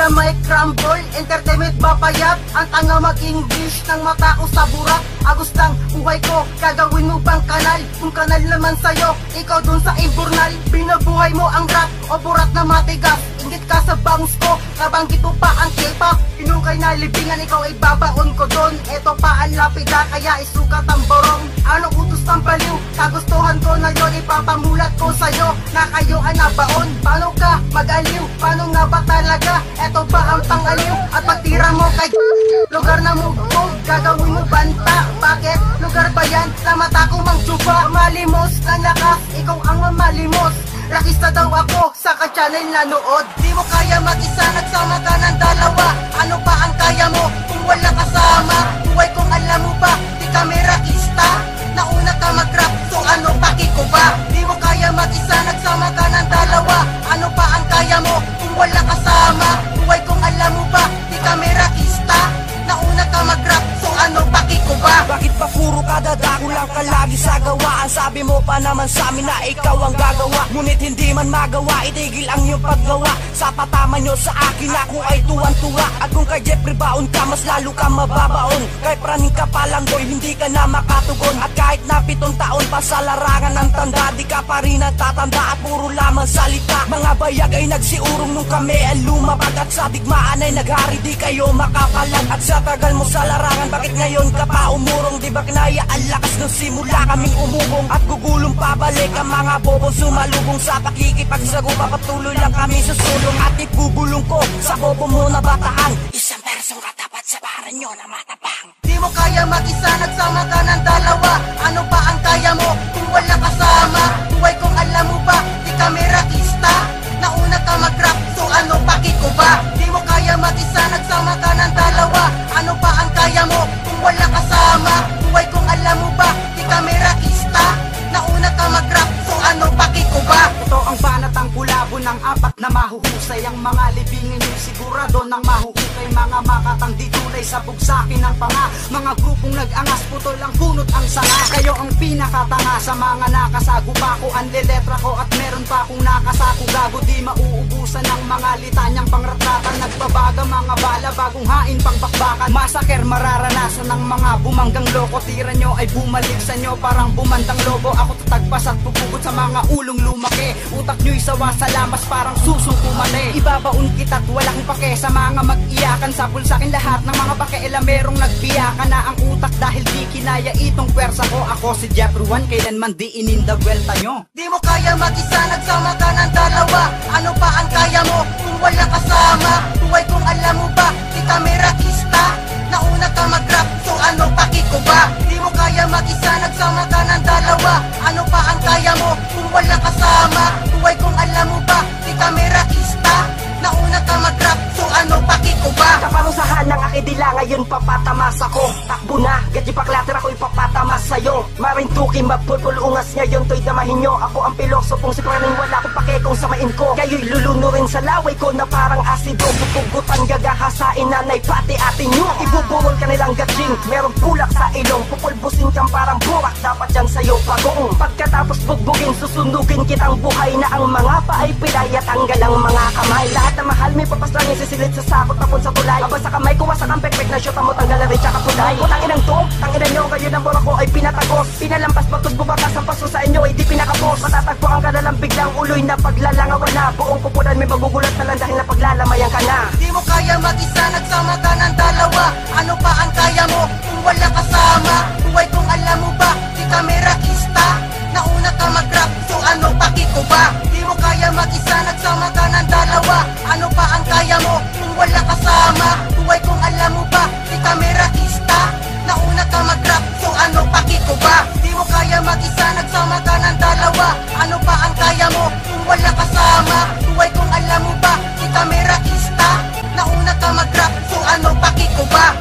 Taga may crumble, entertainment ba payat? Ang tanga mag-English ng mata ko sa burak. Agustang buhay ko, gagawin mo bang kanal? Kung kanal naman sa'yo, ikaw dun sa imburnal. Binabuhay mo ang rap o burat na matigas. Ingit ka sa bangs ko, nabanggit mo pa ang K-pop. Pinukay na libingan, ikaw ay babaon ko doon. Eto pa ang lapida, kaya isukat ang borong. Anong utos ng baliw? Kagustuhan ko na yon, ipapamulat ko sa'yo na kayo ang nabaon. Paano ka mag-aliw? Paano nga ba talaga? Eto ba ang pang-aliw? At pagtira mo kay lugar na mugtong, gagawin mo banta. Bakit? Lugar ba yan? Sa mata ko mang tsuba. Malimos na lakas, ikaw ang mamalimos. Rakista daw ako sa ka-channel nanood. Di mo kaya mag-isa, nagsama ka ng dalawa. Ano pa ang kaya mo kung wala kasama? Buhay kong alam mo ba, di kami rakista. Nauna ka mag-rap, so ano paki ko ba? Di mo kaya mag-isa, nagsama ka ng dalawa. Ano pa ang kaya mo kung wala kasama? Buhay kong alam mo ba, di kami rakista. Nauna ka mag-rap, so ano paki ko ba? Bakit ba puro kadadako lang ka lagi sa gawaan? Sabi mo pa naman sa amin na ikaw ang gagawa. Ngunit hindi man magawa, itigil ang iyong paggawa. Sa patama nyo sa akin ako ay tuwan-tuwa. At kung kay Jeffrey baon ka, mas lalo ka mababaon. Kay praning ka palang boy, hindi ka na makatugon. At kahit na 7 taon pa sa larangan ng tanda, di ka pa rin natatanda at puro lamang salita. Mga bayag ay nagsiurong nung kami ay lumabag. At sa digmaan ay naghari, di kayo makapalag. At sa tagal mo sa larangan, bakit ngayon ka pa umurong? Di ba kinaya ang lakas nung simula kaming umubong? At gugulong pabalik ang mga bobo sumalubong sa pakikipagsagupa. Patuloy lang kami susulong at ibubulong ko sa bobo mo na bataan. Isang persong katapat sa baran nyo na matapang. Di mo kaya mag-isa, nagsama ka ng dalawa. Ano pa ang kaya mo kung wala kasama? Buhay kong alam mo ba, di kami rakista. Nauna ka mag-rap, so ano paki ko ba? Di mo kaya mag-isa, nagsama ka ng dalawa. Ano pa ang kaya mo kung wala kasama? Buhay kong alam mo ba, di kami rakista. Nauna ka mag-rap, so ano paki ko ba? Ito ang banatang kulabo ng 4 na mahuhusay. Ang mga libingin yung sigurado ng mahuhukay. Mga makatang ditulay sa bugsakin ng panga. Mga grupong nag-angas, putol ang kunot ang sanga. Kayo ang pinakatanga sa mga nakasagupa ko. Ang liletra ko at meron pa akong nakasako. Gago di mauubusan ng mga litanyang pangratratan. Nagbabaga mga bala, bagong hain pang bakbakan. Masaker mararanasan ng mga bumanggang loko. Tira nyo ay bumalik sa nyo parang bumandang lobo. Ako tatagpas at pupugot sa mga ulong lumaki. Utak nyo'y sawa sa lamas parang susong kumate. Ibabaon kita't walang pake sa mga mag-iyakan. Sapul sa'kin lahat ng mga pakialamerong nagbiyakan na ang utak dahil di kinaya itong pwersa ko. Ako si Jeffrey One, kailanman di inindagwelta nyo. Di mo kaya mag-isa, nagsama ka ng dalawa. Ano pa ang kaya mo kung wala kasama? Buhay kong alam mo ba, di kami rakista. Nauna ka mag-rap, so ano paki ko ba? Di mo kaya mag-isa, nagsama ka ng dalawa. Ano pa ang kaya mo kung wala kasama? Buhay kong alam mo ba, di kami rakista. Nauna ka mag-rap, so ano paki ko ba? Kaparusahan ng akidila ngayon papatamas ako. Takbo na, gadyo paklater ako ipapatamas sa'yo. Marintuki mapulpulungas ngayon to'y damahin nyo. Ako ang pilosopong si Praning wala akong pake kung samain ko. Kayo'y lulunurin sa laway ko na parang asido. Pupugutan gagahasain nanay pati atin nyo. Ibuburol ka nilang gatsing, merong kulak sa ilong. Pupulbusin kang parang burak, dapat yan sa'yo pagong. Pagkatapos bugbugin, susunugin kitang buhay na ang mga paay pilay at tanggal ang mga kamay. Lahat na mahal may papaslangin, sisilit sa sakot tapon sa tulay. Aba sa kamay ko wasak ang pekpek na shoot mo tanggal na rin tsaka kulay. Putang inang to, tanginan nyo kayo ng burak ko ay pinatagos. Pinalampas bagtos bubakas ang paso sa inyo ay di pinakapos. Matatagpo ang kanalang biglang uloy na paglalangawan na. Buong kupunan may magugulat na lang dahil na paglalamayan ka na. Di mo kaya mag-isa, nagsama ka ng dalawa. Ano pa ang kaya mo kung wala kasama? Buhay kong alam mo ba, di kami rakista. Nauna ka mag-rap, so ano paki ko ba? Di mo kaya mag-isa, nagsama ka ng dalawa. Ano pa ang kaya mo kung wala kasama? Buhay kong alam mo ba, di kami rakista. Nauna ka mag-rap, so ano paki ko ba? Di mo kaya mag-isa, nagsama ka ng dalawa. Ano pa ang kaya mo kung wala kasama? Buhay kong alam mo ba, di kami rakista. Nauna ka mag-rap, so ano paki ko ba?